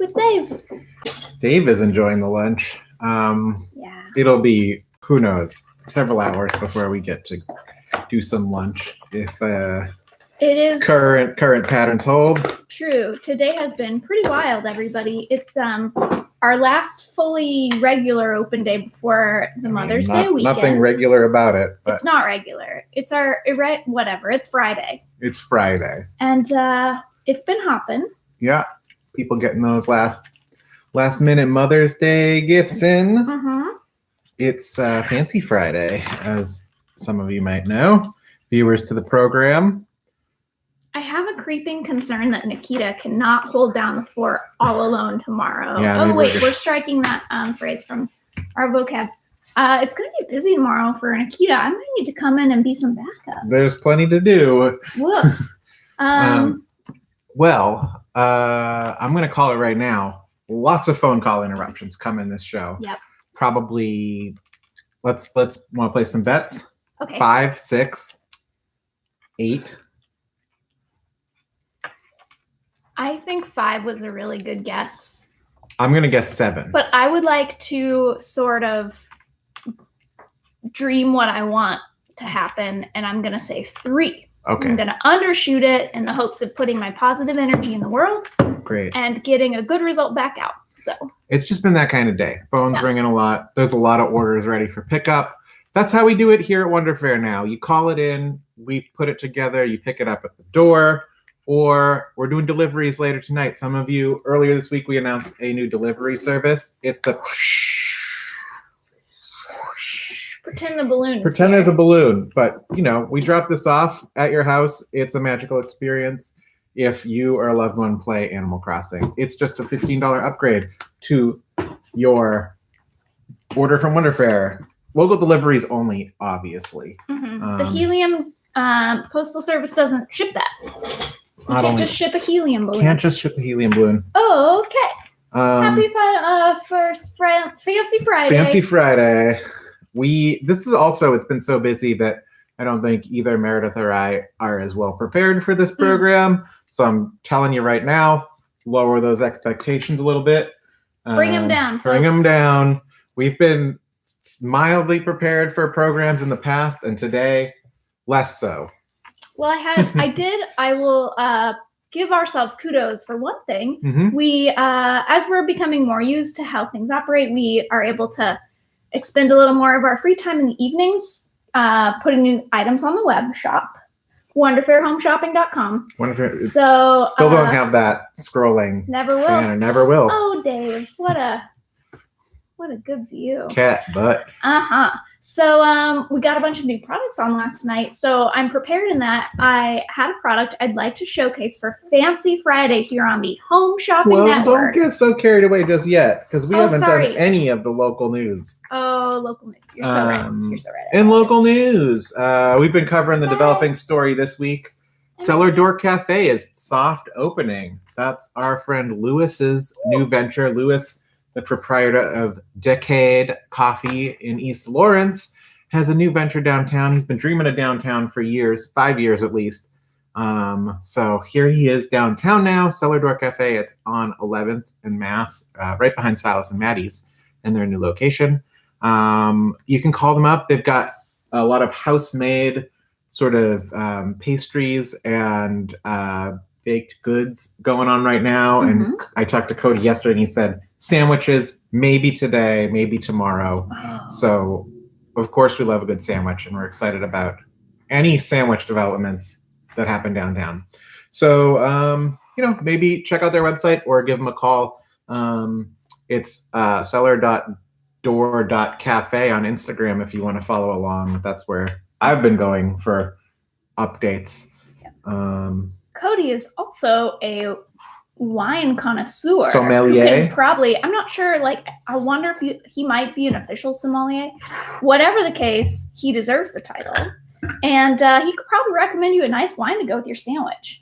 with Dave. Dave is enjoying the lunch. Yeah. It'll be, who knows, several hours before we get to do some lunch. If It is current patterns hold. true. Today has been pretty wild, everybody. It's our last fully regular open day before the Mother's Day weekend. Nothing regular about it. But it's not regular. It's our whatever. It's Friday. It's Friday. And it's been hopping. Yeah. People getting those last minute Mother's Day gifts in. Mm-hmm. It's Fancy Friday, as some of you might know, viewers to the program. I have a creeping concern that Nikita cannot hold down the fort all alone tomorrow. Yeah, oh, wait, we're striking that phrase from our vocab. It's going to be busy tomorrow for Nikita. I might need to come in and be some backup. There's plenty to do. Woof. Well, I'm going to call it right now. Lots of phone call interruptions come in this show. Yep. Probably, let's want to play some bets. Okay. 5, 6, 8. I think 5 was a really good guess. I'm going to guess 7. But I would like to sort of dream what I want to happen, and I'm going to say 3. Okay. I'm going to undershoot it in the hopes of putting my positive energy in the world. Great. And getting a good result back out. So it's just been that kind of day. Phone's ringing a lot. There's a lot of orders ready for pickup. That's how we do it here at Wonder Fair now. You call it in, we put it together, you pick it up at the door, or we're doing deliveries later tonight. Some of you, earlier this week, we announced a new delivery service. It's the pretend the balloon. Pretend there's a balloon, but we drop this off at your house. It's a magical experience. If you or a loved one play Animal Crossing, it's just a $15 upgrade to your order from Wonder Fair. Local deliveries only, obviously. Mm-hmm. The helium postal service doesn't ship that. You can't just ship a helium balloon. Can't just ship a helium balloon. Oh, okay. Happy first Fancy Friday. Fancy Friday. This is also, it's been so busy that I don't think either Meredith or I are as well prepared for this program. So I'm telling you right now, lower those expectations a little bit. Bring them down. Bring them down. We've been mildly prepared for programs in the past, and today, less so. Well, I will give ourselves kudos for one thing. Mm-hmm. We, as we're becoming more used to how things operate, we are able to expend a little more of our free time in the evenings, putting new items on the web shop, wonderfairhomeshopping.com. So still don't have that scrolling. Never will. Banner. Never will. Oh, Dave, what a good view. Cat butt. So we got a bunch of new products on last night. So I'm prepared in that I had a product I'd like to showcase for Fancy Friday here on the Home Shopping Network. Don't get so carried away just yet, because we haven't done any of the local news. Oh, local news. You're so right. You're so right. In local news, we've been covering the developing story this week. Cellar Door Cafe is soft opening. That's our friend Lewis's new venture. Lewis, the proprietor of Decade Coffee in East Lawrence, has a new venture downtown. He's been dreaming of downtown for years, 5 years at least. So here he is downtown now, Cellar Door Cafe. It's on 11th and Mass, right behind Silas and Maddie's in their new location. You can call them up. They've got a lot of house-made sort of pastries and baked goods going on right now. Mm-hmm. And I talked to Cody yesterday, and he said sandwiches, maybe today, maybe tomorrow. Wow. So, of course, we love a good sandwich, and we're excited about any sandwich developments that happen downtown. So, maybe check out their website or give them a call. It's cellar.door.cafe on Instagram if you want to follow along. That's where I've been going for updates. Yeah. Cody is also a wine connoisseur. Sommelier. I'm not sure, I wonder if he might be an official sommelier. Whatever the case, he deserves the title. And he could probably recommend you a nice wine to go with your sandwich.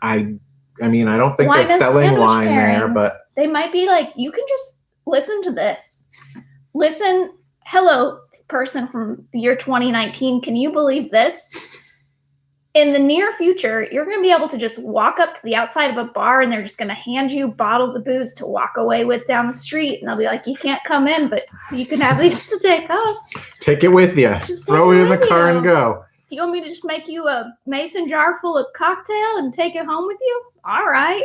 I mean, I don't think they're selling wine there, but they might be you can just listen to this. Hello, person from the year 2019. Can you believe this? in the near future, you're going to be able to just walk up to the outside of a bar and they're just going to hand you bottles of booze to walk away with down the street. And they'll be like, you can't come in, but you can have these to take home. Take it with you. Just Throw take it it in the with car you. and go. Do you want me to just make you a mason jar full of cocktail and take it home with you? All right.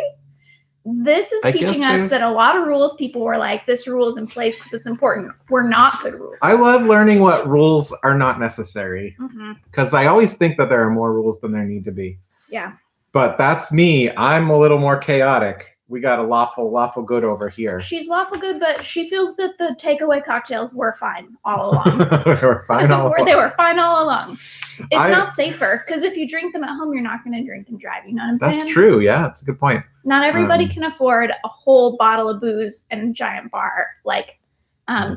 This is I guess teaching us there's- that a lot of rules, people were like, this rule is in place because it's important. We're not good rules. I love learning what rules are not necessary Mm-hmm. because I always think that there are more rules than there need to be. Yeah. But that's me. I'm a little more chaotic. We got a lawful good over here. She's lawful good, but she feels that the takeaway cocktails were fine all along. We're fine all They were fine all along. It's I- not safer because if you drink them at home, you're not going to drink and drive. You know what I'm That's saying? true. Yeah, that's a good point. Not everybody Um, can afford a whole bottle of booze and a giant bar like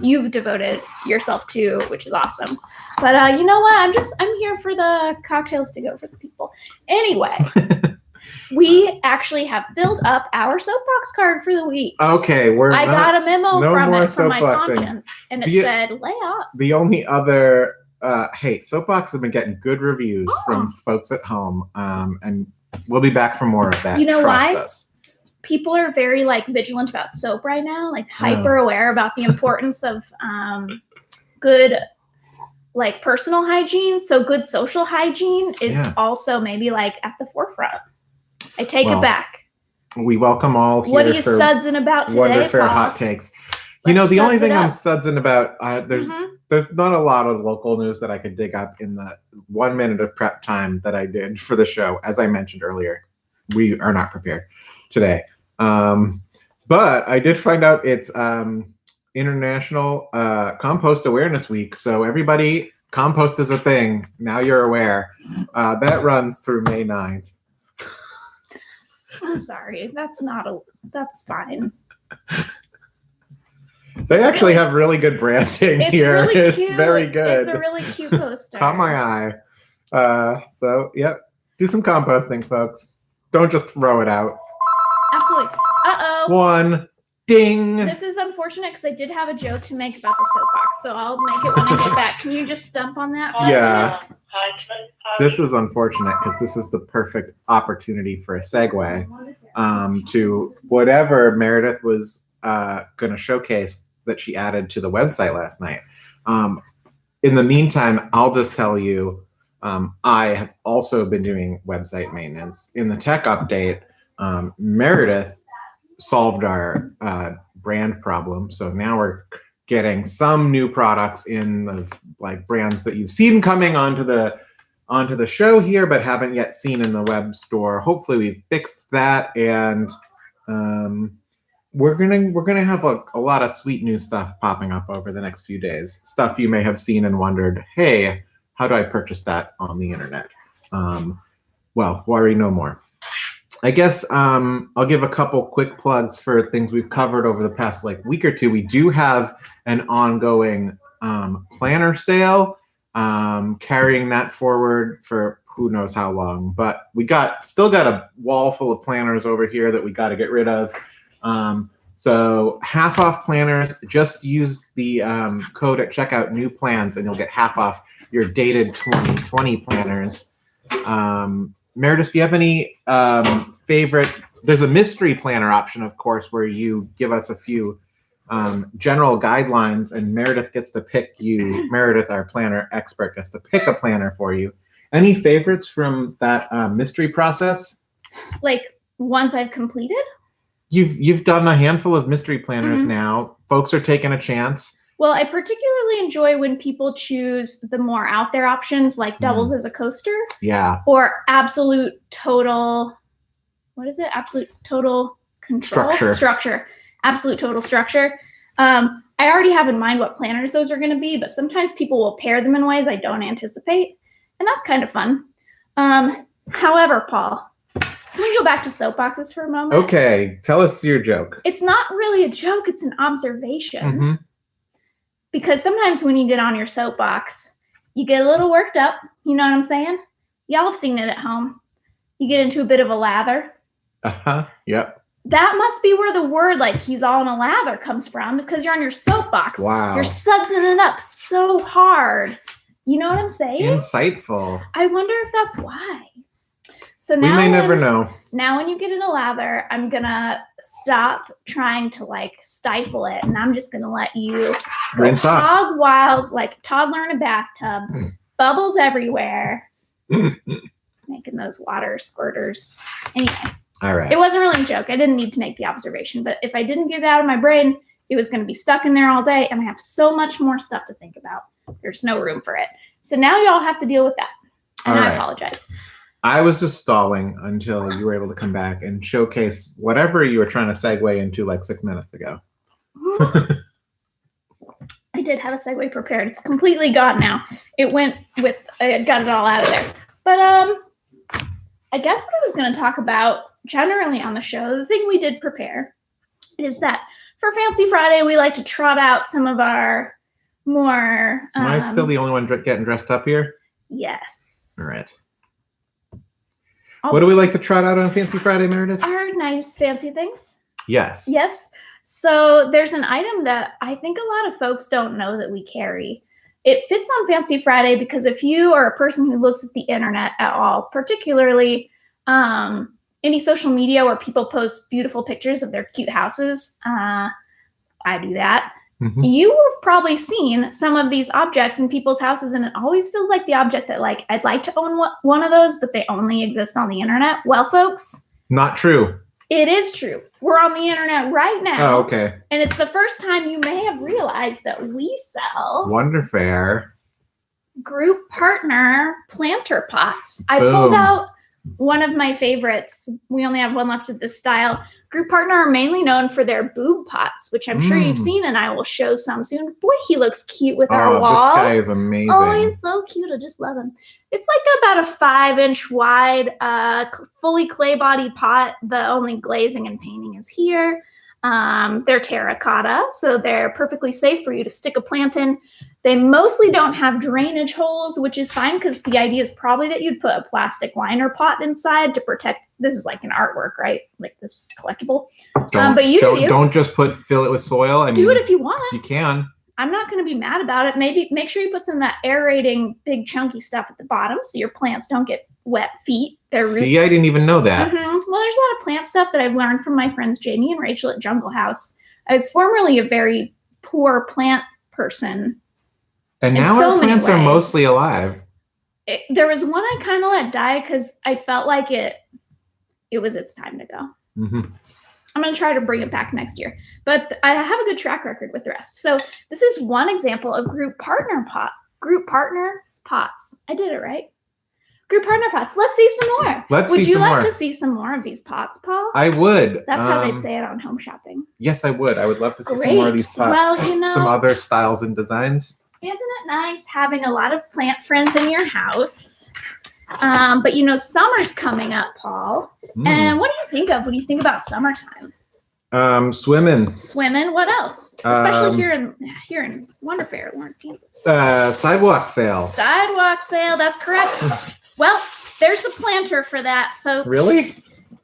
you've devoted yourself to, which is awesome. But you know what? I'm here for the cocktails to go for the people. Anyway, we actually have filled up our soapbox card for the week. Okay, we're I not got a memo no from more it from my soapboxing. conscience, and it The- said, "Lay up." the only other. Hey, Soapbox have been getting good reviews Oh. from folks at home, and we'll be back for more of that. You know Trust why? us. People are very vigilant about soap right now, hyper aware about the importance of good personal hygiene. So good social hygiene is Yeah. also maybe at the forefront. I take Well, it back. We welcome all here What are you for sudsing about today, Wonder Fair Paul? hot takes. Let's The only suds it thing I'm up. sudsing about, there's Mhm. there's not a lot of local news that I could dig up in the 1 minute of prep time that I did for the show. As I mentioned earlier, we are not prepared today. But I did find out it's International Compost Awareness Week. So everybody, compost is a thing. Now you're aware. That runs through May 9th. I'm sorry. That's fine. They actually have really good branding It's here. really It's cute. very good. It's a really cute poster. Caught my eye. So, yep. Do some composting, folks. Don't just throw it out. Absolutely. Uh-oh. One. Ding. This is unfortunate because I did have a joke to make about the soapbox, so I'll make it when I get back. Can you just stump on that? Yeah. This is unfortunate because this is the perfect opportunity for a segue to whatever Meredith was going to showcase that she added to the website last night. In the meantime, I'll just tell you, I have also been doing website maintenance. In the tech update, Meredith solved our brand problem. So now we're getting some new products in of brands that you've seen coming onto the show here, but haven't yet seen in the web store. Hopefully we've fixed that, and we're gonna have a lot of sweet new stuff popping up over the next few days. Stuff you may have seen and wondered, hey, how do I purchase that on the internet? Well, worry no more. I guess I'll give a couple quick plugs for things we've covered over the past week or two. We do have an ongoing planner sale, carrying that forward for who knows how long. But we still got a wall full of planners over here that we got to get rid of. So half off planners. Just use the code at checkout, new plans, and you'll get half off your dated 2020 planners. Meredith, do you have any favorite? There's a mystery planner option, of course, where you give us a few general guidelines, and Meredith gets to pick Meredith, our planner expert, gets to pick a planner for you. Any favorites from that mystery process? Ones I've completed? You've done a handful of mystery planners Mhm. now. Folks are taking a chance. Well, I particularly enjoy when people choose the more out there options, like doubles as a coaster Yeah. or absolute total. What is it? Absolute total control Structure. Absolute total structure. I already have in mind what planners those are going to be, but sometimes people will pair them in ways I don't anticipate, and that's kind of fun. However, Paul, can we go back to soapboxes for a moment? Okay. Tell us your joke. It's not really a joke; it's an observation. Mhm. Because sometimes when you get on your soapbox, you get a little worked up. You know what I'm saying? Y'all have seen it at home. You get into a bit of a lather. Yep. That must be where the word he's all in a lather comes from, is because you're on your soapbox. Wow. You're sudsing it up so hard. You know what I'm saying? Insightful. I wonder if that's why. So We now may never know. Now when you get in a lather, I'm gonna stop trying to like stifle it, and I'm just gonna let you go Rinse off. hog wild like a toddler in a bathtub, bubbles everywhere, making those water squirters. Anyway, All right. it wasn't really a joke. I didn't need to make the observation, but if I didn't get it out of my brain, it was gonna be stuck in there all day, and I have so much more stuff to think about. There's no room for it. So now y'all have to deal with that, and All I right. apologize. I was just stalling until you were able to come back and showcase whatever you were trying to segue into like 6 minutes ago. I did have a segue prepared. It's completely gone now. It went with, I got it all out of there. But I guess what I was going to talk about generally on the show, the thing we did prepare is that for Fancy Friday, we like to trot out some of our more. Am I still the only one getting dressed up here? Yes. All right. What do we like to trot out on Fancy Friday, Meredith? Our nice fancy things. Yes. Yes. So there's an item that I think a lot of folks don't know that we carry. It fits on Fancy Friday because if you are a person who looks at the internet at all, particularly any social media where people post beautiful pictures of their cute houses, I do that. Mhm. You have probably seen some of these objects in people's houses, and it always feels like the object that like I'd like to own one of those, but they only exist on the internet. Well, folks, Not true. it is true. We're on the internet right now. Oh, okay. And it's the first time you may have realized that we sell Wonderfair. group partner planter pots. I Boom. pulled out one of my favorites. We only have one left of this style. Group partner are mainly known for their boob pots, which I'm sure you've seen, and I will show some soon. Boy, he looks cute with our wall. This guy is amazing. Oh, he's so cute. I just love him. It's like about a 5-inch wide, fully clay body pot. The only glazing and painting is here. They're terracotta, so they're perfectly safe for you to stick a plant in. They mostly don't have drainage holes, which is fine because the idea is probably that you'd put a plastic liner pot inside to protect. This is like an artwork, right? Like this is collectible. But you don't just fill it with soil. I mean, do it if you want. You can. I'm not going to be mad about it. Maybe make sure you put some of that aerating, big chunky stuff at the bottom so your plants don't get wet feet. Their roots. See, I didn't even know that. Well, there's a lot of plant stuff that I've learned from my friends Jamie and Rachel at Jungle House. I was formerly a very poor plant person. And in now so our many plants are ways. mostly alive. There was one I kind of let die because I felt like it was its time to go. Mm-hmm. I'm going to try to bring it back next year. But I have a good track record with the rest. So this is one example of group partner pots. I did it right. Group partner pots. Let's see some more. Would you like to see some more of these pots, Paul? I would. That's how they'd say it on Home Shopping. Yes, I would. I would love to see some more of these pots. Well, some other styles and designs. Isn't it nice having a lot of plant friends in your house? But summer's coming up, Paul. And what do you think of when you think about summertime? Swimming. Swimming. What else? Especially here in Wonderfair, Lawrence campus. Sidewalk sale. Sidewalk sale. That's correct. Well, there's the planter for that, folks. Really?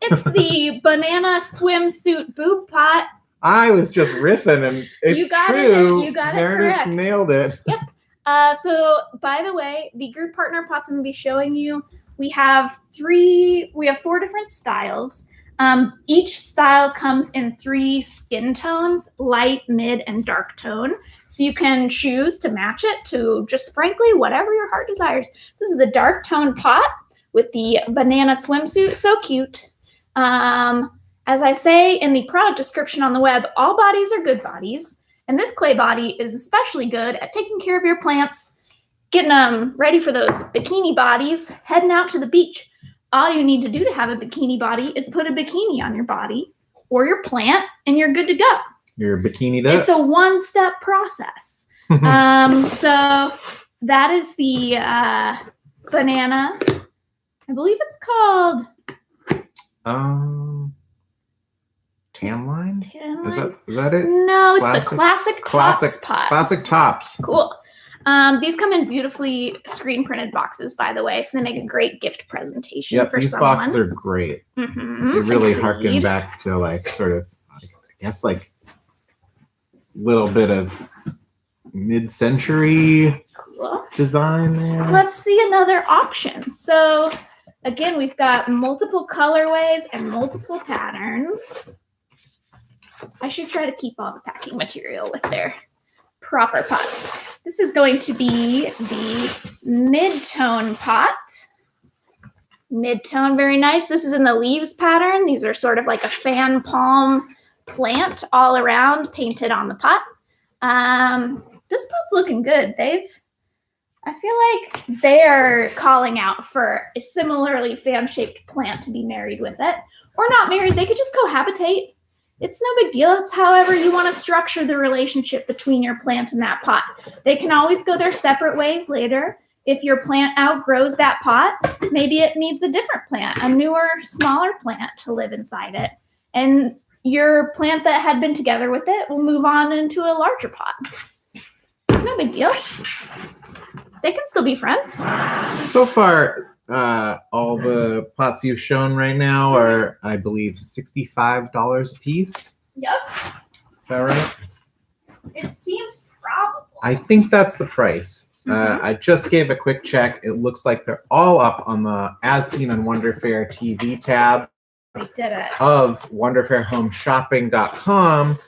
It's the banana swimsuit boob pot. I was just riffing, and it's You got true. it. You got it Meredith correct. nailed it. Yep. So by the way, the group partner pots I'm going to be showing you, we have 4 different styles. Each style comes in 3 skin tones, light, mid, and dark tone. So you can choose to match it to just frankly whatever your heart desires. This is the dark tone pot with the banana swimsuit. So cute. As I say in the product description on the web, all bodies are good bodies. And this clay body is especially good at taking care of your plants, getting them ready for those bikini bodies, heading out to the beach. All you need to do to have a bikini body is put a bikini on your body or your plant, and you're good to go. You're bikinied up. It's a one-step process. So that is the banana. I believe it's called tan line? Tan Is line? that it? No, it's the classic tops pot. Classic tops. Cool. These come in beautifully screen printed boxes, by the way, so they make a great gift presentation for these someone. boxes are great. Mm-hmm. They really harken back to little bit of mid-century Cool. design there. Let's see another option. So Again, we've got multiple colorways and multiple patterns. I should try to keep all the packing material with their proper pots. This is going to be the mid-tone pot. Mid-tone, very nice. This is in the leaves pattern. These are sort of like a fan palm plant all around painted on the pot. This pot's looking good. I feel like they're calling out for a similarly fan-shaped plant to be married with it. Or not married, they could just cohabitate. It's no big deal. It's however you want to structure the relationship between your plant and that pot. They can always go their separate ways later. If your plant outgrows that pot, maybe it needs a different plant, a newer, smaller plant to live inside it. And your plant that had been together with it will move on into a larger pot. It's no big deal. They can still be friends. So far, all the pots you've shown right now are, I believe, $65 a piece. Yes. Is that right? It seems probable. I think that's the price. I just gave a quick check. It looks like they're all up on the As Seen on Wonder Fair TV tab They did it. of wonderfairhomeshopping.com.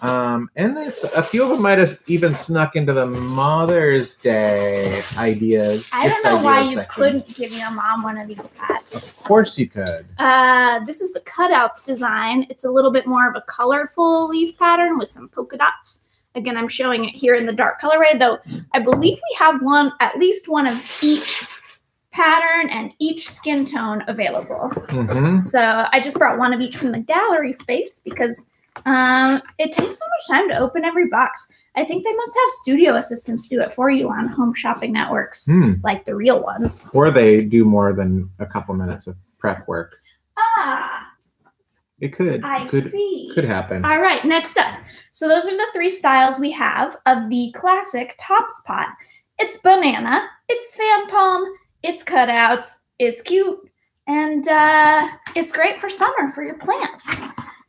And a few of them might have even snuck into the Mother's Day ideas. I don't gift know why ideas you section. couldn't give your mom one of these hats. Of course you could. This is the cutouts design. It's a little bit more of a colorful leaf pattern with some polka dots. Again, I'm showing it here in the dark colorway, though I believe we have at least one of each pattern and each skin tone available. Mm-hmm. So I just brought one of each from the gallery space because it takes so much time to open every box. I think they must have studio assistants do it for you on home shopping networks, like the real ones. Or they do more than a couple minutes of prep work. It could. I could see. Could happen. All right, next up. So those are the three styles we have of the classic Tops pot. It's banana, it's fan palm, it's cutouts, it's cute, and it's great for summer for your plants.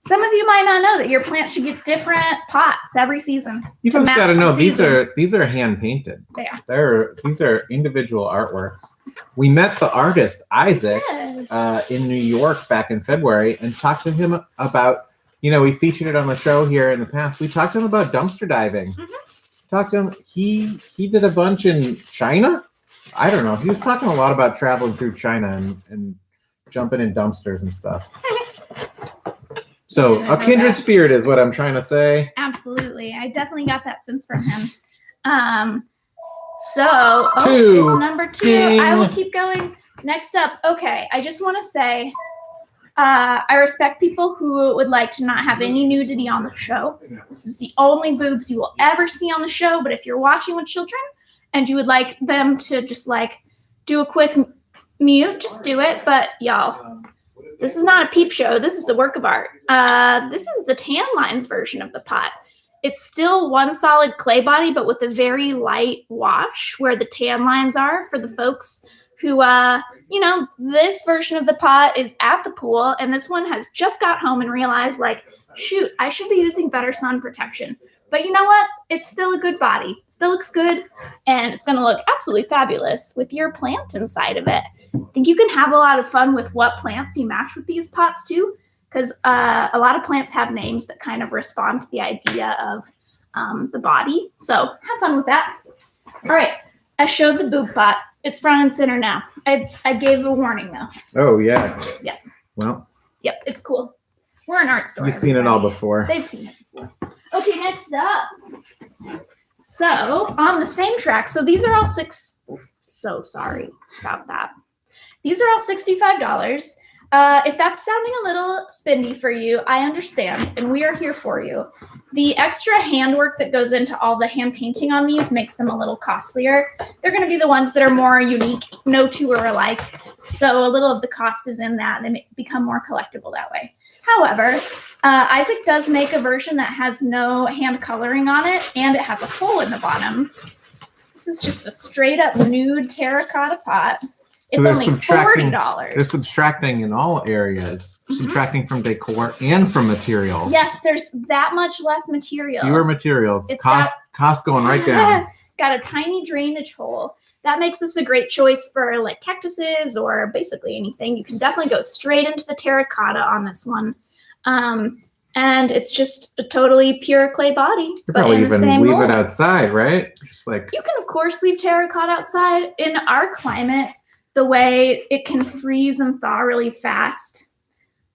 Some of you might not know that your plants should get different pots every season. You to guys match got to the know season. these are hand painted. They are. These are individual artworks. We met the artist Isaac Yes. in New York back in February and talked to him about. We featured it on the show here in the past. We talked to him about dumpster diving. Talked to him. He did a bunch in China. I don't know. He was talking a lot about traveling through China and jumping in dumpsters and stuff. So I a know kindred that. spirit is what I'm trying to say. Absolutely. I definitely got that sense from him. It's number 2. Ding. I will keep going. Next up. Okay. I just want to say, I respect people who would like to not have any nudity on the show. This is the only boobs you will ever see on the show. But if you're watching with children and you would like them to just do a quick mute, just do it. But y'all, this is not a peep show. This is a work of art. This is the tan lines version of the pot. It's still one solid clay body, but with a very light wash where the tan lines are for the folks who, this version of the pot is at the pool, and this one has just got home and realized, shoot, I should be using better sun protection. But you know what? It's still a good body. Still looks good, and it's going to look absolutely fabulous with your plant inside of it. I think you can have a lot of fun with what plants you match with these pots too, because a lot of plants have names that kind of respond to the idea of the body. So have fun with that. All right, I showed the boob pot. It's front and center now. I gave a warning though. Oh yeah. Yeah. Well, Yep, it's cool. We're an art store. you've seen it all everybody. before. They've seen it before. Okay, next up. So on the same track, so these are all so sorry about that. These are all $65. If that's sounding a little spendy for you, I understand, and we are here for you. The extra handwork that goes into all the hand painting on these makes them a little costlier. They're going to be the ones that are more unique, no two are alike. So a little of the cost is in that. They become more collectible that way. However, Isaac does make a version that has no hand coloring on it, and it has a hole in the bottom. This is just a straight up nude terracotta pot. It's they're only subtracting- $40. They're subtracting in all areas, subtracting from decor and from materials. Yes, there's that much less material. Fewer materials. It's Cost going right down. Got a tiny drainage hole. that makes this a great choice for like cactuses or basically anything. You can definitely go straight into the terracotta on this one. And it's just a totally pure clay body. You could but probably in the even same leave mold. it outside, right? Just like You can, of course, leave terracotta outside. In our climate, the way it can freeze and thaw really fast,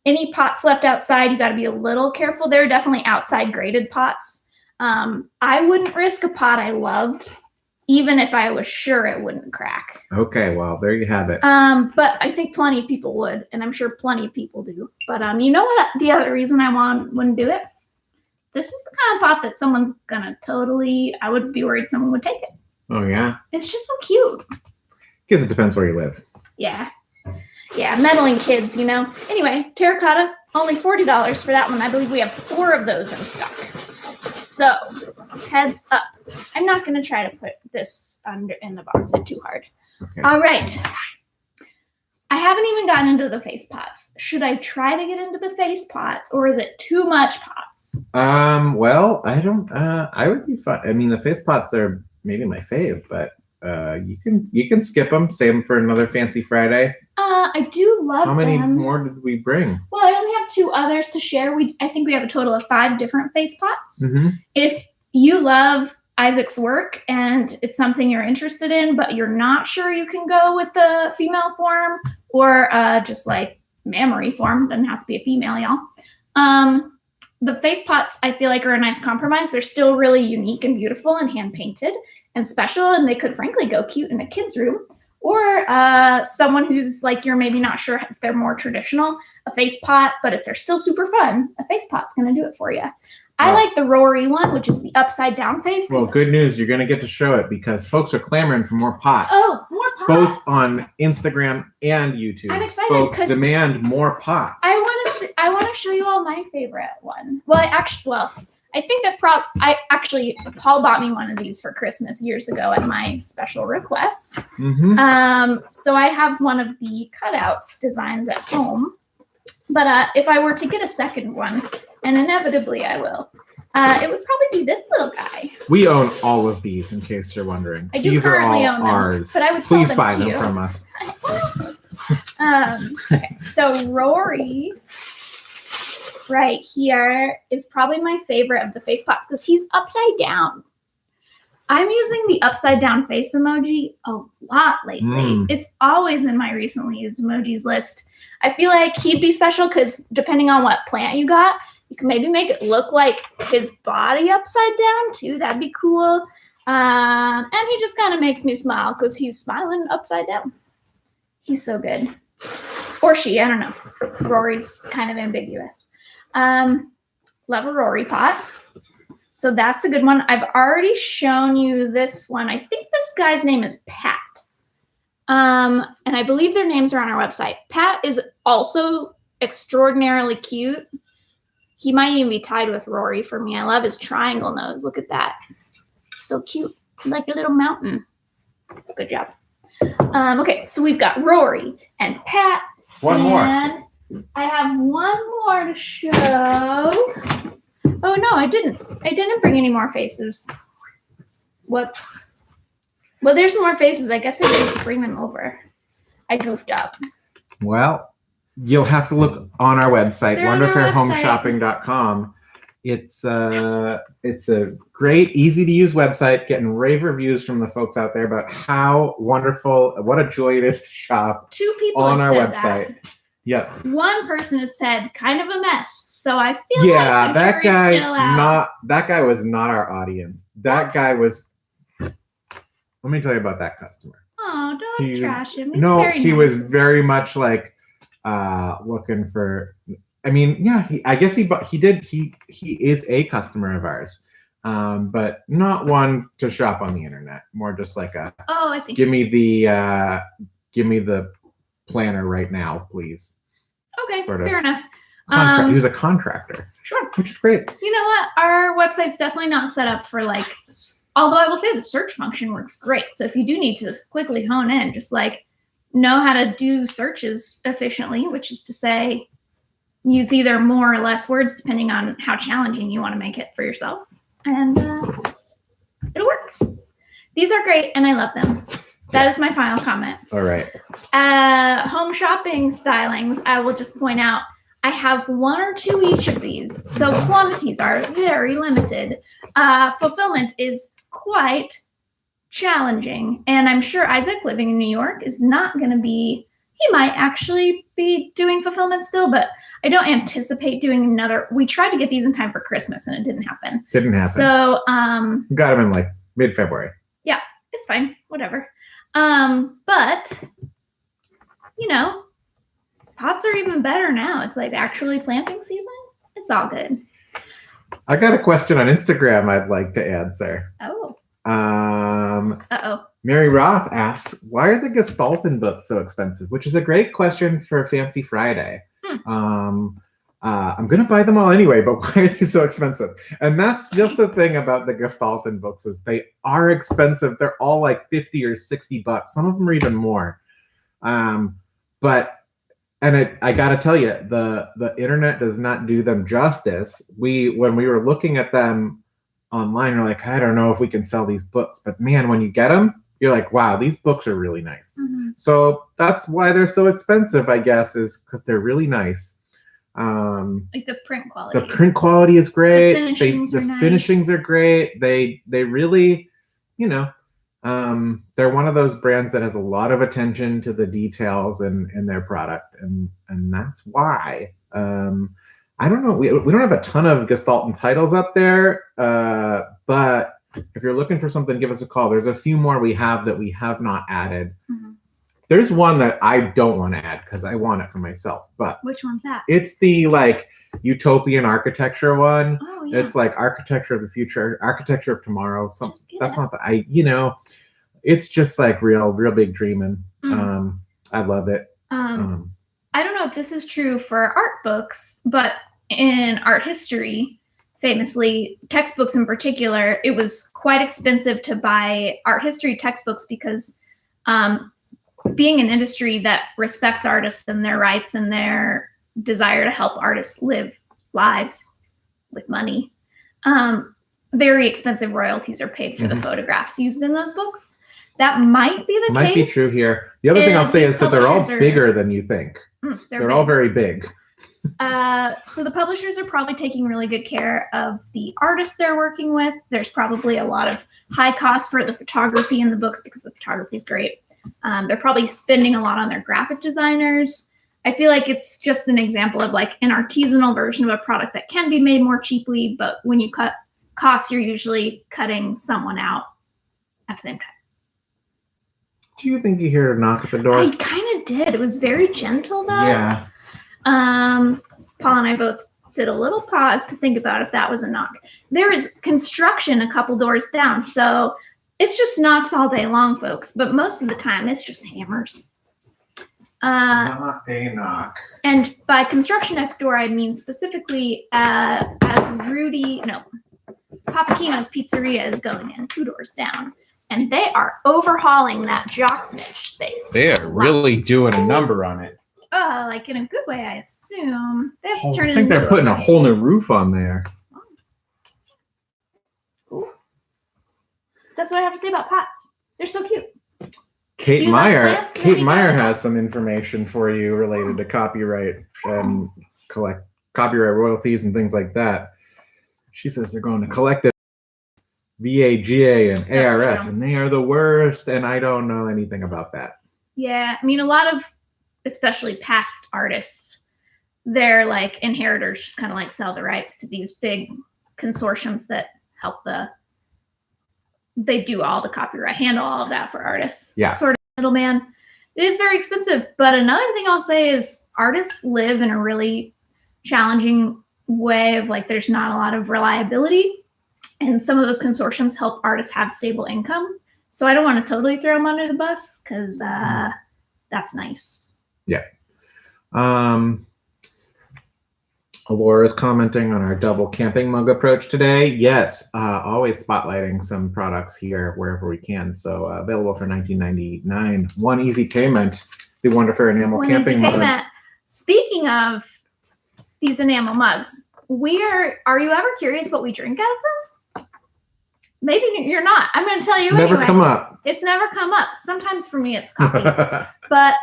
any pots left outside, you got to be a little careful. There are definitely outside graded pots. I wouldn't risk a pot I loved, even if I was sure it wouldn't crack. okay, well, there you have it. But I think plenty of people would, and I'm sure plenty of people do. But you know what? The other reason I wouldn't do it? This is the kind of pot that someone's gonna I would be worried someone would take it. Oh yeah, It's just so cute. because it depends where you live. Yeah, meddling kids, you know. Anyway, terracotta, only $40 for that one. I believe we have 4 of those in stock. So, heads up. I'm not going to try to put this in the box. It's too hard. Okay. All right. I haven't even gotten into the face pots. Should I try to get into the face pots, or is it too much pots? Well, I don't. I would be fine. I mean, the face pots are maybe my fave, but you can skip them. Save them for another Fancy Friday. I do love them. How many more did we bring? Well, I only have 2 others to share. I think we have a total of 5 different face pots. Mm-hmm. If you love Isaac's work and it's something you're interested in, but you're not sure you can go with the female form or just like mammary form, doesn't have to be a female, y'all. The face pots I feel like are a nice compromise. They're still really unique and beautiful and hand painted and special, and they could frankly go cute in a kid's room. Or someone who's like, you're maybe not sure if they're more traditional, a face pot, but if they're still super fun, a face pot's going to do it for you. I like the Rory one, which is the upside down face. Well, good news. You're going to get to show it because folks are clamoring for more pots. Oh, more pots. Both on Instagram and YouTube. I'm excited Folks 'cause demand more pots. I want to show you all my favorite one. Well, I think that Paul bought me one of these for Christmas years ago at my special request. Mm-hmm. So I have one of the cutouts designs at home. But if I were to get a second one, and inevitably I will, it would probably be this little guy. We own all of these, in case you're wondering. I do these currently are all own them, ours. but I would sell Please them buy to them you. from us. Okay, so Rory right here is probably my favorite of the face pots because he's upside down. I'm using the upside down face emoji a lot lately. It's always in my recently used emojis list. I feel like he'd be special because depending on what plant you got, you can maybe make it look like his body upside down too. That'd be cool. And he just kind of makes me smile because he's smiling upside down. He's so good. Or she, I don't know. Rory's kind of ambiguous. Love a Rory pot. So that's a good one. I've already shown you this one. I think this guy's name is Pat. And I believe their names are on our website. Pat is also extraordinarily cute. He might even be tied with Rory for me. I love his triangle nose. Look at that. So cute. Like a little mountain. Good job. Okay, so we've got Rory and Pat. One more. And I have one more to show. Oh no, I didn't. I didn't bring any more faces. Whoops. Well, there's more faces. I guess I didn't bring them over. I goofed up. Well, you'll have to look on our website, They're on our wonderfairhomeshopping.com. It's a great, easy to use website, getting rave reviews from the folks out there about how wonderful, what a joy it is to shop 2 people on our have said website. Yep. that. One person has said kind of a mess. So I feel Yeah, like the that jury's still out. guy was not our audience. That guy was. Let me tell you about that customer. Oh, don't He's- trash him. He's No, very he nice. was very much like looking for. I mean, yeah, I guess he is a customer of ours, but not one to shop on the internet. More just like a Oh, I see. give me the planner right now, please. Okay, sort of. fair enough. He was a contractor, Sure. which is great. You know what? Our website's definitely not set up for like, although I will say the search function works great. So if you do need to quickly hone in, just like know how to do searches efficiently, which is to say, use either more or less words depending on how challenging you want to make it for yourself. And it'll work. These are great and I love them. That is my final comment. All right. Home shopping stylings, I will just point out, I have 1 or 2 each of these, so quantities are very limited. Fulfillment is quite challenging, and I'm sure Isaac, living in New York, is not going to be, he might actually be doing fulfillment still, but I don't anticipate doing another. We tried to get these in time for Christmas, and it didn't happen. Didn't happen. So, got them in like mid-February. Yeah, it's fine, whatever. But, you know, pots are even better now. It's like actually planting season. It's all good. I got a question on Instagram I'd like to answer. Oh. Uh-oh. Mary Roth asks, why are the Gestalten books so expensive? Which is a great question for Fancy Friday. I'm going to buy them all anyway, but why are they so expensive? And that's just the thing about the Gestalten books is they are expensive. They're all like 50 or 60 bucks. Some of them are even more. I got to tell you, the internet does not do them justice. When we were looking at them online, we're like, I don't know if we can sell these books. But man, when you get them, you're like, wow, these books are really nice. Mm-hmm. So that's why they're so expensive, I guess, is because they're really nice. Like the print quality. The print quality is great. The finishings are great. They really, you know, they're one of those brands that has a lot of attention to the details in their product, and that's why. I don't know. We don't have a ton of Gestalten titles up there, but if you're looking for something, give us a call. There's a few more we have that we have not added. Mm-hmm. There's one that I don't want to add because I want it for myself. But which one's that? It's the like utopian architecture one. Oh, yeah. It's like architecture of the future, architecture of tomorrow. That's not the it's just like real big dreaming. Mm. I love it. I don't know if this is true for art books, but in art history, famously, textbooks in particular, it was quite expensive to buy art history textbooks because being an industry that respects artists and their rights and their desire to help artists live lives with money, very expensive royalties are paid for the photographs used in those books. That might be the case. Might be true here. The other thing I'll say is that they're all bigger than you think. They're all very big. So the publishers are probably taking really good care of the artists they're working with. There's probably a lot of high costs for the photography in the books because the photography is great. They're probably spending a lot on their graphic designers. I feel like it's just an example of like an artisanal version of a product that can be made more cheaply, but when you cut costs, you're usually cutting someone out at the same time. Do you think you hear a knock at the door? I kind of did. It was very gentle though. Yeah. Paul and I both did a little pause to think about if that was a knock. There is construction a couple doors down, so it's just knocks all day long, folks. But most of the time, it's just hammers. Not a knock. And by construction next door, I mean specifically as Papakino's Pizzeria is going in 2 doors down. And they are overhauling that Jocksnitch space. They are really doing a number on it. Like in a good way, I assume. They have to turn I think they're putting a whole new roof on there. Cool. That's what I have to say about pots. They're so cute. Kate Meyer has some information for you related to copyright and copyright royalties and things like that. She says they're going to collect it. VAGA and ARS, and they are the worst, and I don't know anything about that. Yeah, I mean, a lot of, especially past artists, their like inheritors just kind of like sell the rights to these big consortiums that help they do all the copyright, handle all of that for artists. Yeah. Sort of middleman. It is very expensive, but another thing I'll say is artists live in a really challenging way of like, there's not a lot of reliability. And some of those consortiums help artists have stable income. So I don't want to totally throw them under the bus because that's nice. Yeah. Alora's commenting on our double camping mug approach today. Yes, always spotlighting some products here wherever we can. So available for $19.99. One easy payment. The Wonderful Enamel Camping Mug. Speaking of these enamel mugs, are you ever curious what we drink out of them? Maybe you're not. I'm going to tell you It's never anyway. come up. It's never come up. Sometimes for me it's coffee. But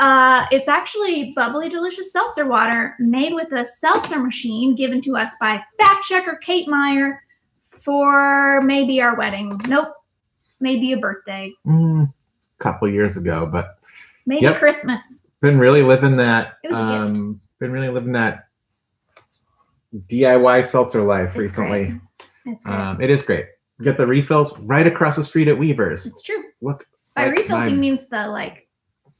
it's actually bubbly, delicious seltzer water made with a seltzer machine given to us by fact checker Kate Meyer for maybe our wedding. Nope. Maybe a birthday. A couple years ago, but Maybe Christmas. been really living that. It was a gift. Been really living that DIY seltzer life It's recently. great. It's great. It is great. Get the refills right across the street at Weaver's. It's true. Look, it's By like refills, he my means the like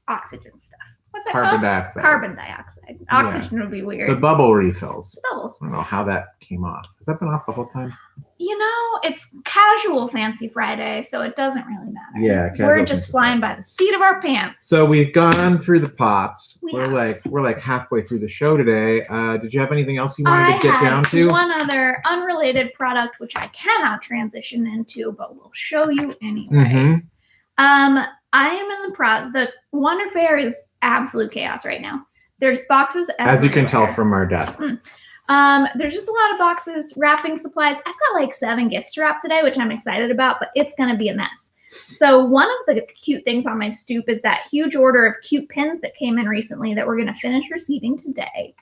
oxygen stuff. What's that carbon called? dioxide. Carbon dioxide. Oxygen would be weird. The bubble refills. Bubbles. I don't know how that came off. Has that been off the whole time? You know, it's casual Fancy Friday, so it doesn't really matter. Yeah, We're casual just Fancy flying by the seat of our pants. So we've gone through the pots. We We're have. like halfway through the show today. Did you have anything else you wanted to get had down to? one other unrelated product which I cannot transition into, but will show you anyway. Mm-hmm. I am in the Wonder Fair is absolute chaos right now. There's boxes As you can tell everywhere. from our desk. There's just a lot of boxes, wrapping supplies. I've got like 7 gifts to wrap today, which I'm excited about, but it's gonna be a mess. So one of the cute things on my stoop is that huge order of cute pins that came in recently that we're gonna finish receiving today.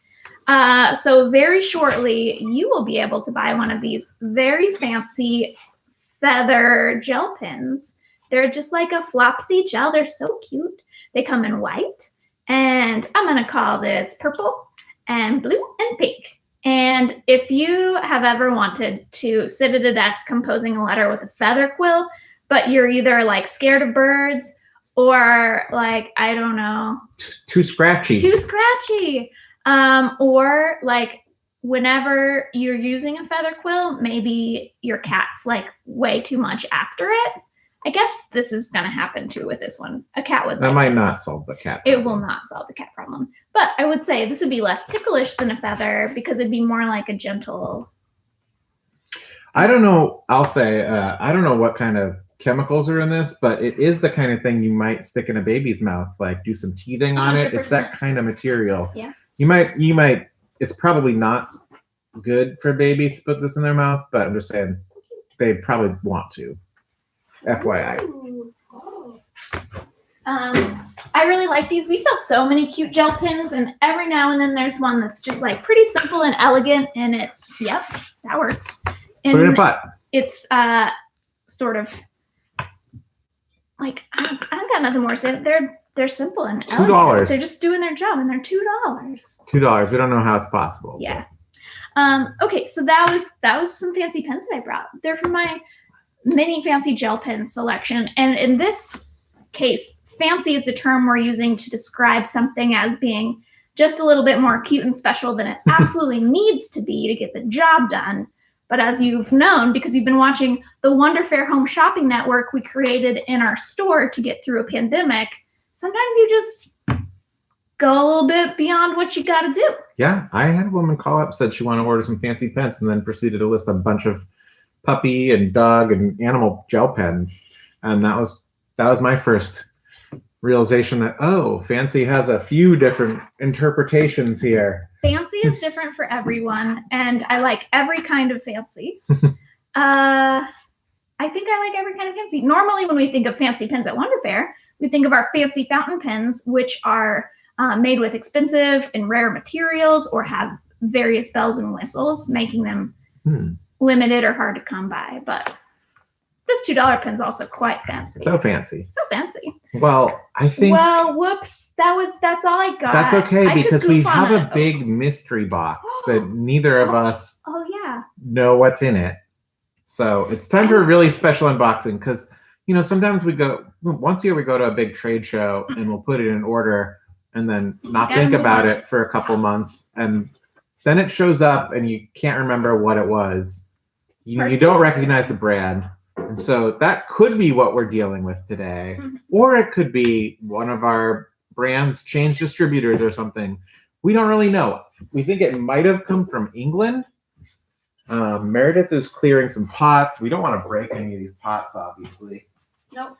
So very shortly, you will be able to buy one of these very fancy feather gel pins. They're just like a flopsy gel. They're so cute. They come in white, and I'm gonna call this purple and blue and pink. And if you have ever wanted to sit at a desk composing a letter with a feather quill, but you're either like scared of birds or like, I don't know, Too scratchy. too scratchy, or like whenever you're using a feather quill, maybe your cat's like way too much after it. I guess this is going to happen too with this one. A cat would That like might this. not solve the cat It problem. will not solve the cat problem. But I would say this would be less ticklish than a feather because it'd be more like a gentle. I don't know. I'll say I don't know what kind of chemicals are in this, but it is the kind of thing you might stick in a baby's mouth, like do some teething on it. It's that 100%. kind of material. Yeah. You might. It's probably not good for babies to put this in their mouth, but I'm just saying they probably want to. FYI. Ooh. I really like these. We sell so many cute gel pins, and every now and then there's one that's just like pretty simple and elegant, and it's that works. And Put it in a pot. it's sort of like I don't got nothing more to say. They're simple and elegant. $2. They're just doing their job, and they're $2. $2. We don't know how it's possible. Yeah. Okay, so that was some fancy pens that I brought. They're from my mini fancy gel pen selection, and in this case, fancy is the term we're using to describe something as being just a little bit more cute and special than it absolutely needs to be to get the job done. But as you've known, because you've been watching the Wonder Fair Home Shopping Network we created in our store to get through a pandemic, sometimes you just go a little bit beyond what you got to do. Yeah, I had a woman call up, said she wanted to order some fancy pens, and then proceeded to list a bunch of puppy and dog and animal gel pens. And that was my first realization that, oh, fancy has a few different interpretations here. Fancy is different for everyone, and I like every kind of fancy. I think I like every kind of fancy. Normally, when we think of fancy pens at Wonder Fair, we think of our fancy fountain pens, which are made with expensive and rare materials or have various bells and whistles, making them limited or hard to come by. But this $2 pen's also quite fancy. So fancy. So fancy. Well, I think Well, whoops. That's all I got. that's okay I could because we goof on have a it. big mystery box that neither of us Oh yeah. know what's in it. So it's time for a really special unboxing because, sometimes once a year we go to a big trade show and we'll put it in order and then not Gotta think move about on. it for a couple months. And then it shows up and you can't remember what it was. You don't recognize the brand. And so that could be what we're dealing with today. Mhm. Or it could be one of our brands change distributors or something. We don't really know. We think it might have come from England. Meredith is clearing some pots. We don't want to break any of these pots, obviously. Nope.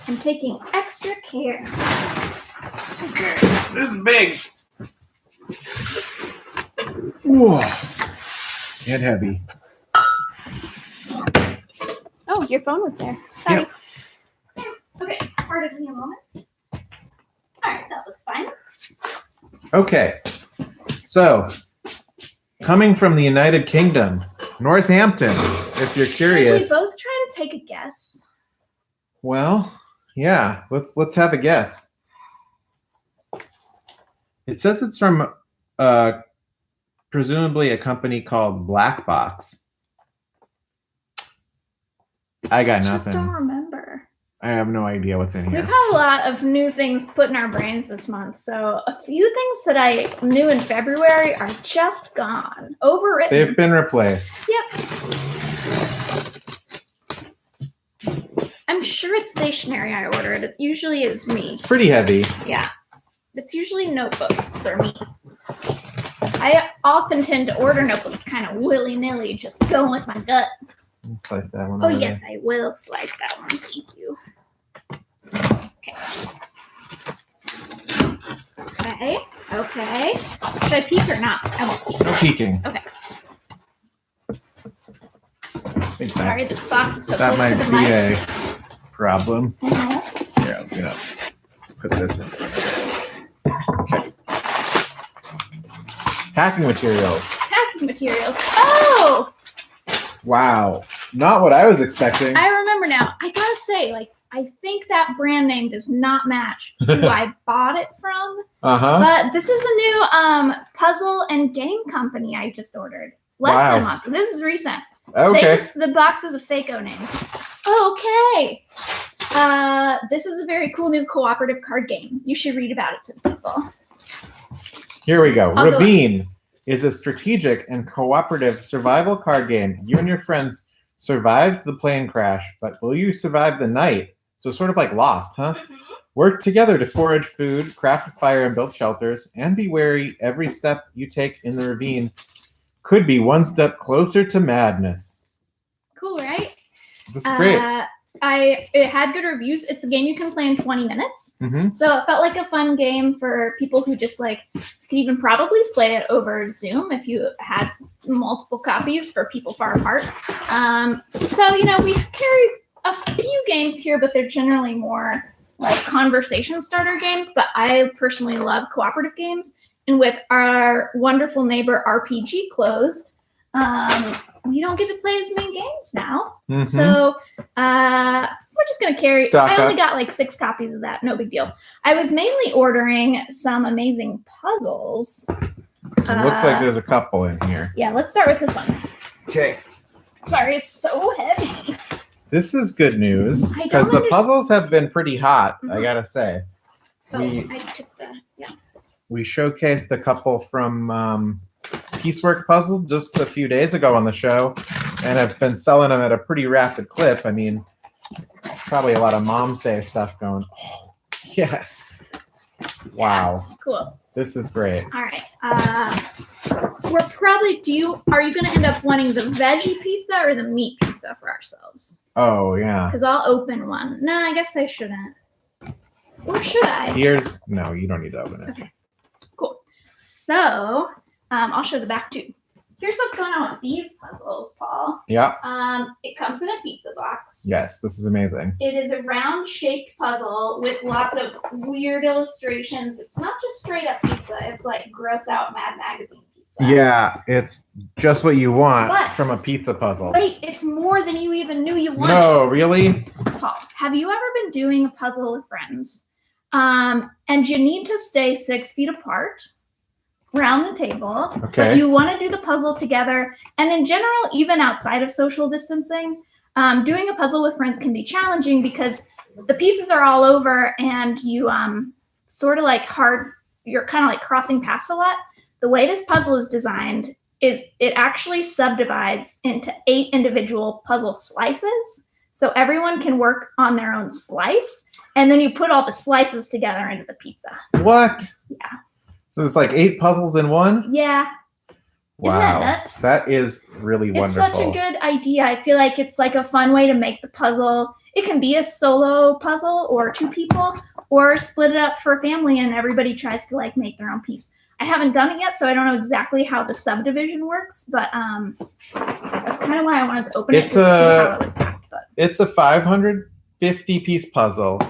I'm taking extra care. Okay, this is big. Whoa. And heavy. Oh, your phone was there. Sorry. Okay, pardon me a moment. All right, that looks fine. Okay. So, coming from the United Kingdom, Northampton, if you're curious. Should we both try to take a guess? Well, yeah, let's have a guess. It says it's from presumably a company called Black Box. I got Just don't nothing. remember. I have no idea what's in We've here. had a lot of new things put in our brains this month, so a few things that I knew in February are just gone. Overwritten. They've been replaced. Yep. I'm sure it's stationery I ordered. It usually is me. It's pretty heavy. Yeah. It's usually notebooks for me. I often tend to order notebooks kind of willy-nilly, just going with my gut. Slice that one. Oh, over yes, I will slice that one. Thank you. Okay. Okay. Should I peek or not? I won't peek. there. No peeking. Okay. Makes Sorry, sense. this box is so That close to might the be mic. a problem. Mhm. Here, I'm gonna put this in. Okay. Packing materials. Packing materials. Oh! Wow. Not what I was expecting. I remember now. I gotta say, like, I think that brand name does not match who I bought it from. Uh-huh. But this is a new puzzle and game company I just ordered. Less than a month. This is recent. Okay. The box is a fake-o name. Okay. This is a very cool new cooperative card game. You should read about it to the people. Here we go. I'll go Ravine is a strategic and cooperative survival card game. You and your friends survived the plane crash, but will you survive the night? So sort of like Lost, huh? Work together to forage food, craft a fire, and build shelters, and be wary every step you take in the ravine could be one step closer to madness. Cool, right? This is great. It had good reviews. It's a game you can play in 20 minutes. Mm-hmm. So it felt like a fun game for people who just like could even probably play it over Zoom if you had multiple copies for people far apart. So, we carry a few games here, but they're generally more like conversation starter games. But I personally love cooperative games. And with our wonderful neighbor RPG closed, we don't get to play as many games now. Mm-hmm. So we're just going to carry. Stock I only up. got like 6 copies of that. No big deal. I was mainly ordering some amazing puzzles. It looks like there's a couple in here. Yeah, let's start with this one. Okay. Sorry, it's so heavy. This is good news I don't because the understand. puzzles have been pretty hot, I Mhm. gotta say. Oh, We- I took the, yeah. We showcased a couple from Piecework Puzzle just a few days ago on the show, and I've been selling them at a pretty rapid clip. I mean, probably a lot of Mom's Day stuff going. Oh, yes. Wow. Cool. This is great. All right. We're probably, are you going to end up wanting the veggie pizza or the meat pizza for ourselves? Oh, yeah. Because I'll open one. No, I guess I shouldn't. Or should I? No, you don't need to open it. Okay. Cool. So, I'll show the back too. Here's what's going on with these puzzles, Paul. Yeah. It comes in a pizza box. Yes, this is amazing. It is a round-shaped puzzle with lots of weird illustrations. It's not just straight-up pizza. It's like gross-out Mad Magazine pizza. Yeah, it's just what you want But- from a pizza puzzle. Wait, it's more than you even knew you wanted. No, really? Paul, have you ever been doing a puzzle with friends, and you need to stay 6 feet apart around the table, Okay. but you want to do the puzzle together, and in general, even outside of social distancing, doing a puzzle with friends can be challenging because the pieces are all over, and you sort of like you're kind of like crossing paths a lot. The way this puzzle is designed is it actually subdivides into 8 individual puzzle slices. So everyone can work on their own slice, and then you put all the slices together into the pizza. What? Yeah. So it's like 8 puzzles in one? Yeah, Wow. Isn't that nuts? That is really it's wonderful. such a good idea. I feel like it's like a fun way to make the puzzle. It can be a solo puzzle or 2 people, or split it up for a family and everybody tries to like make their own piece. I haven't done it yet, so I don't know exactly how the subdivision works, but that's kind of why I wanted to open it It's to see a- how it was packed. But It's a 550 piece puzzle.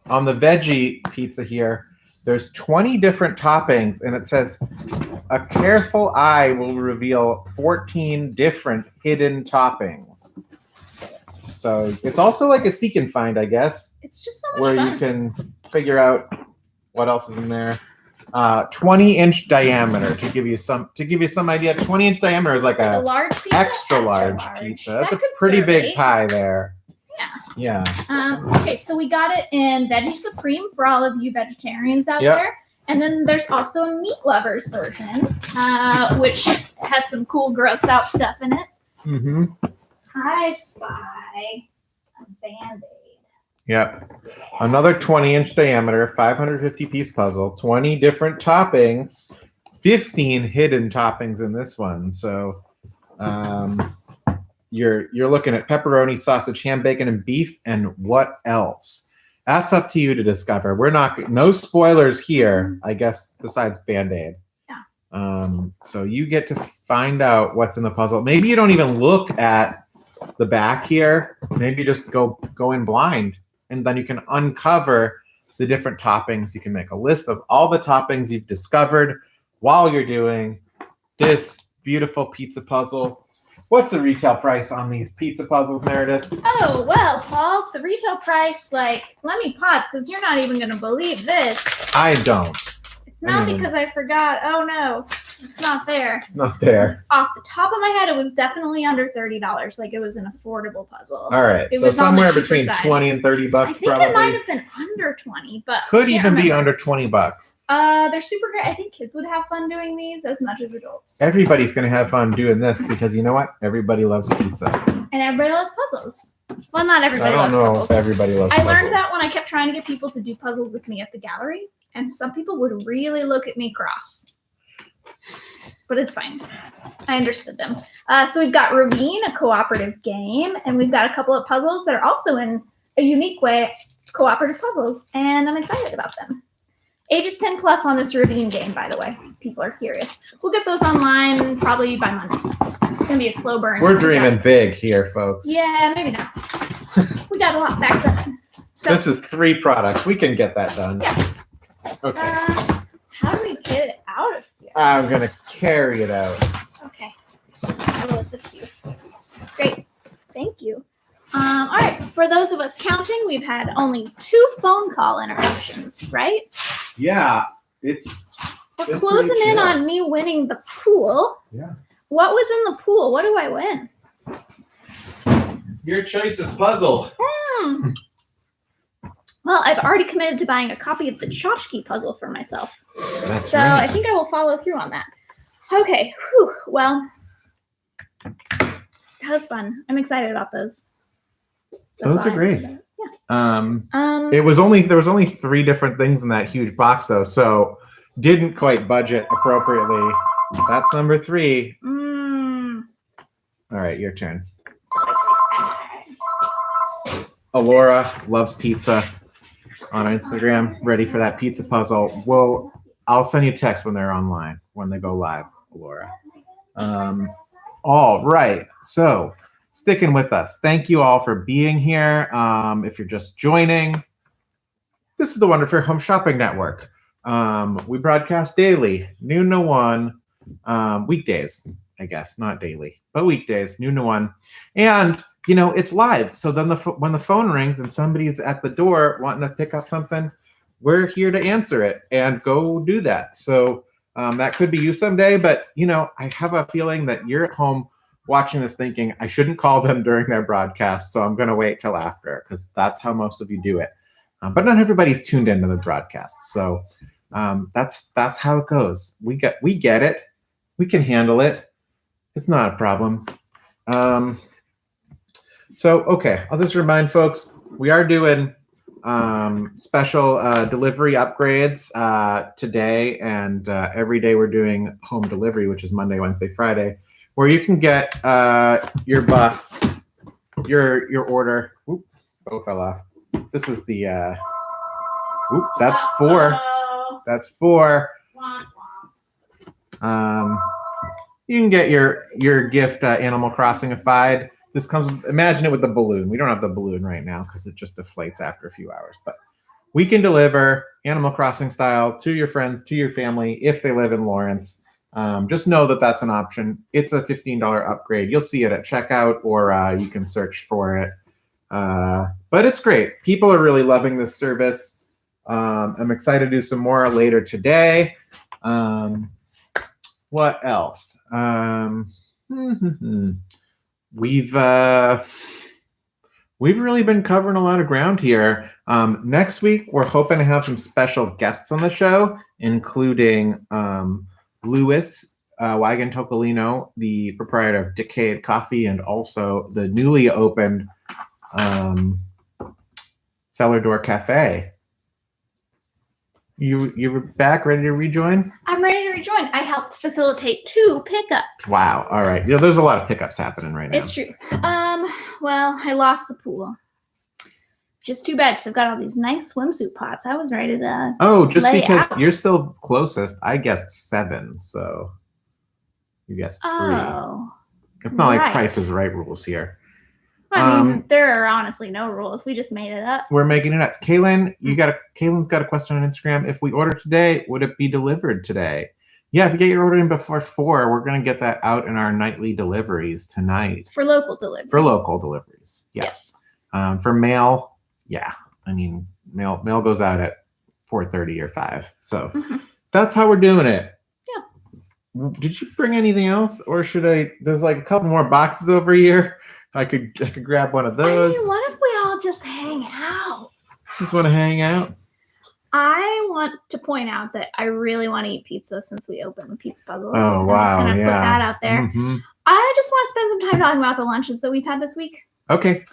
On the veggie pizza here, there's 20 different toppings, and it says a careful eye will reveal 14 different hidden toppings. So it's also like a seek and find, I guess, It's just so much where fun. you can figure out what else is in there. 20-inch diameter to give you some idea. 20-inch diameter is like a a large pizza, extra large pizza. That's That a could pretty serve big 8. pie there. Yeah. Yeah. Okay, so we got it in Veggie Supreme for all of you vegetarians out Yep. there. And then there's also a meat lovers version, which has some cool gross out stuff in it. Mm-hmm. I spy a Band-Aid. Yep. Another 20-inch diameter, 550 piece puzzle, 20 different toppings, 15 hidden toppings in this one. So you're looking at pepperoni, sausage, ham, bacon, and beef, and what else? That's up to you to discover. No spoilers here, I guess, besides Band-Aid. Yeah. So you get to find out what's in the puzzle. Maybe you don't even look at the back here. Maybe you just go in blind, and then you can uncover the different toppings. You can make a list of all the toppings you've discovered while you're doing this beautiful pizza puzzle. What's the retail price on these pizza puzzles, Meredith? Oh, well, Paul, the retail price, let me pause because you're not even going to believe this. I don't. It's not because I forgot. Oh, no, it's not there. It's not there. Off the top of my head, it was definitely under $30. It was an affordable puzzle. All right, It so was on the somewhere cheaper between side. 20 and 30 I bucks, think probably. it might have been under 20, but Could can't even be remember. under 20 bucks. They're super great. I think kids would have fun doing these as much as adults. Everybody's going to have fun doing this because you know what? Everybody loves pizza. And everybody loves puzzles. Well, not I everybody don't loves know puzzles. if everybody loves I puzzles. learned that when I kept trying to get people to do puzzles with me at the gallery, and some people would really look at me cross. But it's fine. I understood them. So we've got Ravine, a cooperative game, and we've got a couple of puzzles that are also in a unique way cooperative puzzles, and I'm excited about them. Ages 10 plus on this Ravine game, by the way. People are curious. We'll get those online probably by Monday. It's going to be a slow burn. We're dreaming big here, folks. Yeah, maybe not. We got a lot back then. So, This is 3 products. We can get that done. Yeah. Okay. how do we get it out of here? I'm going to carry it out. Okay. I will assist you. Great. Thank you. All right. For those of us counting, we've had only 2 phone call interruptions, right? Yeah, We're It's closing pretty in chill. on me winning the pool. Yeah. What was in the pool? What do I win? Your choice of puzzle. Well, I've already committed to buying a copy of the Tchotchke puzzle for myself. That's So right. I think I will follow through on that. Okay. Whew. Well, that was fun. I'm excited about those. That's Those all are I great. have to say. There was only 3 different things in that huge box though, so didn't quite budget appropriately. That's number 3. All right, your turn. Alora loves pizza on Instagram. Ready for that pizza puzzle? I'll send you a text when they're online, when they go live, Alora. All right, so sticking with us. Thank you all for being here. If you're just joining, this is the Wonderful Home Shopping Network. We broadcast daily, noon to 1, weekdays, I guess, not daily, but weekdays, noon to 1. And, it's live. So then when the phone rings and somebody's at the door wanting to pick up something, we're here to answer it and go do that. So that could be you someday, but, I have a feeling that you're at home watching this thinking, I shouldn't call them during their broadcast, so I'm going to wait till after, because that's how most of you do it. But not everybody's tuned into the broadcast. So that's how it goes. We get it. We can handle it. It's not a problem. Okay, I'll just remind folks, we are doing special delivery upgrades today, and every day we're doing home delivery, which is Monday, Wednesday, Friday, where you can get your box, your order. Oop, both fell off. This is the that's 4. That's 4. You can get your gift Animal Crossing-ified. This comes, imagine it with the balloon. We don't have the balloon right now because it just deflates after a few hours. But we can deliver Animal Crossing style to your friends, to your family, if they live in Lawrence. Just know that that's an option. It's a $15 upgrade. You'll see it at checkout, or you can search for it. But it's great. People are really loving this service. I'm excited to do some more later today. What else? We've really been covering a lot of ground here. Next week, we're hoping to have some special guests on the show, including Louis Wagon Tocolino, the proprietor of Decade Coffee, and also the newly opened Cellar Door Cafe. You're back, ready to rejoin? I'm ready to rejoin. I helped facilitate 2 pickups. Wow. All right. There's a lot of pickups happening right now. It's true. Well, I lost the pool. Just too bad, because I've got all these nice swimsuit pots. I was ready to just lay because out. you're still closest. I guessed 7, so you guessed 3. Oh. It's not like right. Price is Right rules here. I mean, there are honestly no rules. We just made it up. We're making it up. Kaylin's got a question on Instagram. If we order today, would it be delivered today? Yeah, if you get your order in before 4, we're going to get that out in our nightly deliveries tonight. For local delivery. For local deliveries, yes. For mail, yeah. I mean, mail goes out at 4:30 or 5. So that's how we're doing it. Yeah. Did you bring anything else, or should I? There's like a couple more boxes over here. I could grab one of those. I mean, what if we all just hang out? Just want to hang out? I want to point out that I really want to eat pizza since we opened the Pizza Puzzles. Oh, wow. I'm just going to put that out there. Mm-hmm. I just want to spend some time talking about the lunches that we've had this week. Okay.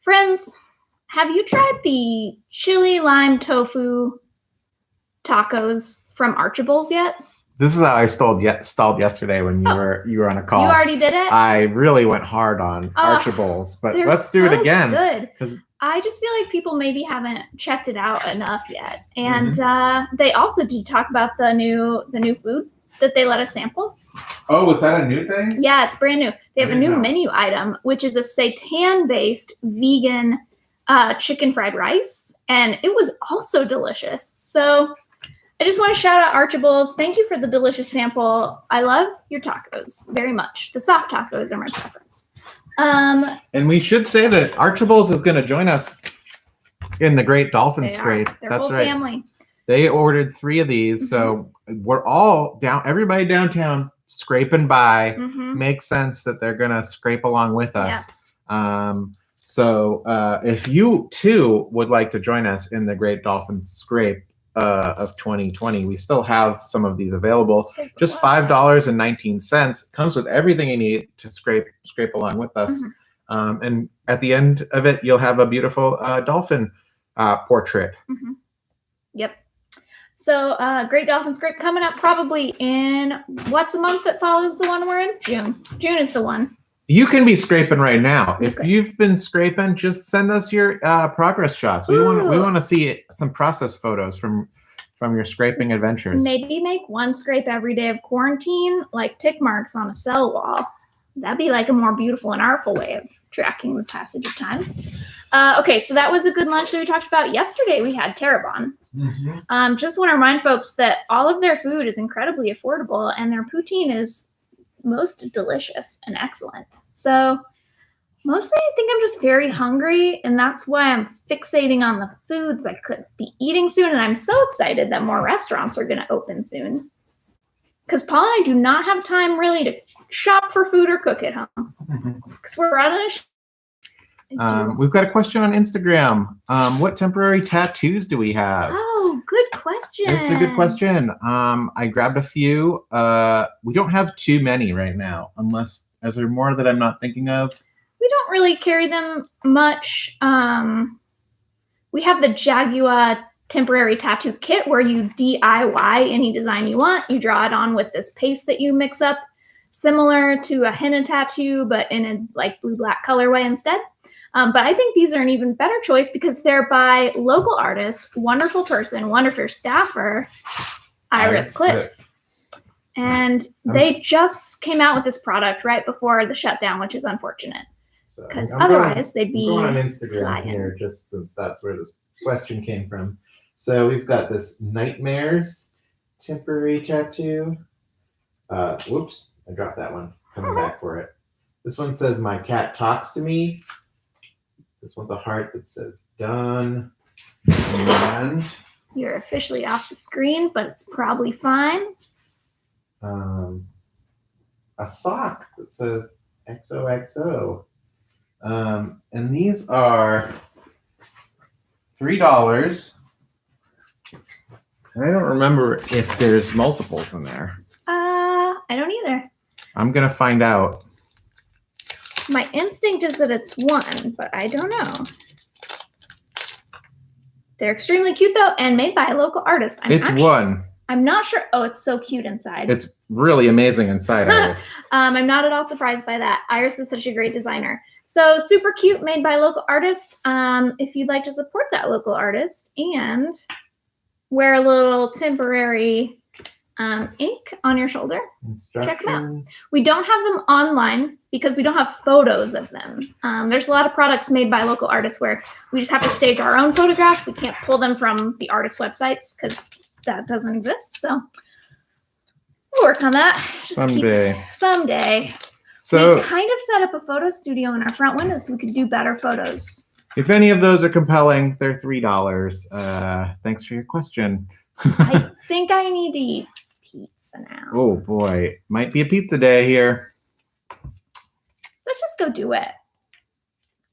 Friends, have you tried the chili lime tofu tacos from Archibald's yet? This is how I stalled yesterday when you were on a call. You already did it? I really went hard on Archibald's, but let's do it again. Good. I just feel like people maybe haven't checked it out enough yet. And they also did talk about the new food that they let us sample. Oh, is that a new thing? Yeah, it's brand new. They have a new menu item, which is a seitan-based vegan chicken fried rice, and it was also delicious. So I just want to shout out Archibald's. Thank you for the delicious sample. I love your tacos very much. The soft tacos are my preference. And we should say that Archibald's is going to join us in the Great Dolphin Scrape. They're That's whole right. Family. They ordered 3 of these, so we're all down. Everybody downtown scraping by. Makes sense that they're going to scrape along with us. Yeah. So if you too would like to join us in the Great Dolphin Scrape of 2020, we still have some of these available. Just $5.19. Comes with everything you need to scrape along with us. And at the end of it, you'll have a beautiful dolphin portrait. Yep. So Great Dolphin Scrape coming up probably in what's a month that follows the one we're in? June. June is the one. You can be scraping right now. If you've been scraping, just send us your progress shots. We want to see some process photos from your scraping adventures. Maybe make one scrape every day of quarantine, like tick marks on a cell wall. That'd be like a more beautiful and artful way of tracking the passage of time. Okay, so that was a good lunch that we talked about yesterday. We had Terrebonne. Just want to remind folks that all of their food is incredibly affordable, and their poutine is most delicious and excellent. So mostly I think I'm just very hungry, and that's why I'm fixating on the foods I could be eating soon. And I'm so excited that more restaurants are going to open soon, because Paul and I do not have time really to shop for food or cook at home because we're running We've got a question on Instagram. What temporary tattoos do we have? Oh, good question. It's a good question. I grabbed a few. We don't have too many right now, unless, is there more that I'm not thinking of? We don't really carry them much. We have the Jaguar temporary tattoo kit where you DIY any design you want. You draw it on with this paste that you mix up, similar to a henna tattoo, but in a like blue-black colorway instead. But I think these are an even better choice because they're by local artist, wonderful person, wonderful staffer, Iris Cliff. And they just came out with this product right before the shutdown, which is unfortunate. So Because I'm going- otherwise they'd I'm be going on Instagram flying. here just since that's where this question came from. So we've got this Nightmares temporary tattoo. Whoops, I dropped that one. Coming back for it. This one says my cat talks to me. This one's a heart that says done. And You're officially off the screen, but it's probably fine. a sock that says XOXO. And these are $3. I don't remember if there's multiples in there. I don't either. I'm gonna find out. My instinct is that it's one, but I don't know. They're extremely cute though, and made by a local artist. It's one. I'm not sure. Oh, it's so cute inside. It's really amazing inside, Iris. I'm not at all surprised by that. Iris is such a great designer. So super cute, made by a local artist. If you'd like to support that local artist and wear a little temporary ink on your shoulder, check them out. Instructions. We don't have them online because we don't have photos of them. There's a lot of products made by local artists where we just have to stage our own photographs. We can't pull them from the artist websites because that doesn't exist. So we'll work on that. Just someday. So We kind of set up a photo studio in our front window so we could do better photos. if any of those are compelling, they're $3. Thanks for your question. I think I need to eat pizza now. Oh boy, might be a pizza day here. Let's just go do it.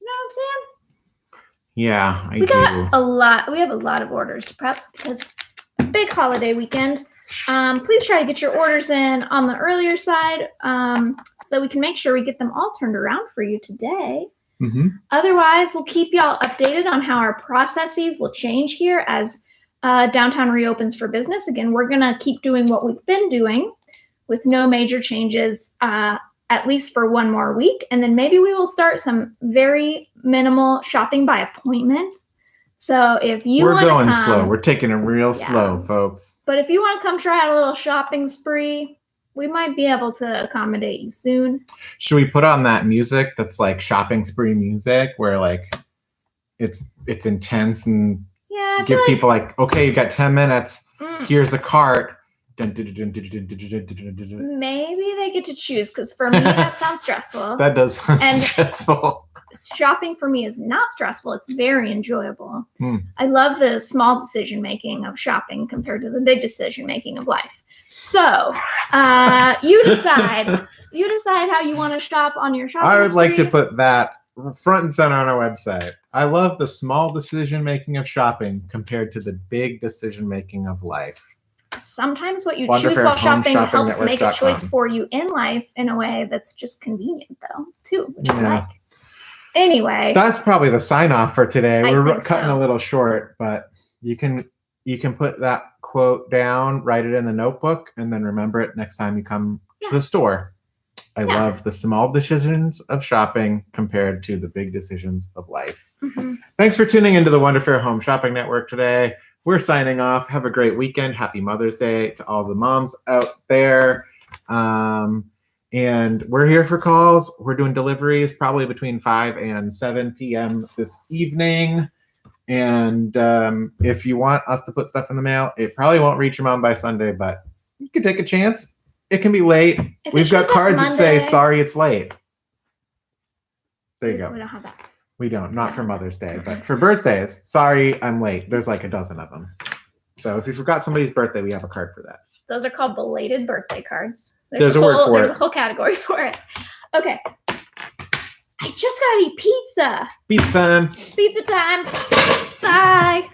You know what I'm saying? Yeah, I We do. got a lot. We have a lot of orders to prep because big holiday weekend. Please try to get your orders in on the earlier side so that we can make sure we get them all turned around for you today. Mm-hmm. Otherwise, we'll keep y'all updated on how our processes will change here as downtown reopens for business. Again, we're going to keep doing what we've been doing with no major changes, at least for one more week. And then maybe we will start some very minimal shopping by appointment. So if you We're want to going come, slow. We're taking it real Yeah. slow, folks. but if you want to come try out a little shopping spree, we might be able to accommodate you soon. Should we put on that music that's like shopping spree music where like it's intense and Yeah, I give feel people like, okay, you've got 10 minutes. like Here's a cart. Dun, dun, dun, dun, dun, dun, dun, dun, dun, dun. maybe they get to choose because for me that sounds stressful. That does sound And- stressful. Shopping for me is not stressful. It's very enjoyable. Hmm. I love the small decision making of shopping compared to the big decision making of life. So you decide. You decide how you want to shop on your shopping. I would like to spree. put that front and center on our website. I love the small decision making of shopping compared to the big decision making of life. Sometimes what you Wonderfair choose while Home shopping helps make a Shopping choice Network.com. for you in life in a way that's just convenient, though, too, which I Yeah. like. Anyway, That's probably the sign off for today. I We're think cutting so. a little short, but you can put that quote down, write it in the notebook, and then remember it next time you come to the store. I Yeah. love the small decisions of shopping compared to the big decisions of life. mhm. Thanks for tuning into the Wonderfair Home Shopping Network today. We're signing off. Have a great weekend. Happy Mother's Day to all the moms out there. And we're here for calls. We're doing deliveries probably between 5 and 7 p.m. this evening. And if you want us to put stuff in the mail, it probably won't reach your mom by Sunday, but you can take a chance. It can be late. If We've it got shows up cards that say, Monday- sorry, it's late. There you We go. don't have that. We don't, not for Mother's Day, but for birthdays, sorry, I'm late. There's like a dozen of them. So if you forgot somebody's birthday, we have a card for that. Those are called belated birthday cards. There's a word for There's it. a whole category for it. Okay. I just gotta eat pizza. Pizza time. Pizza time. Bye.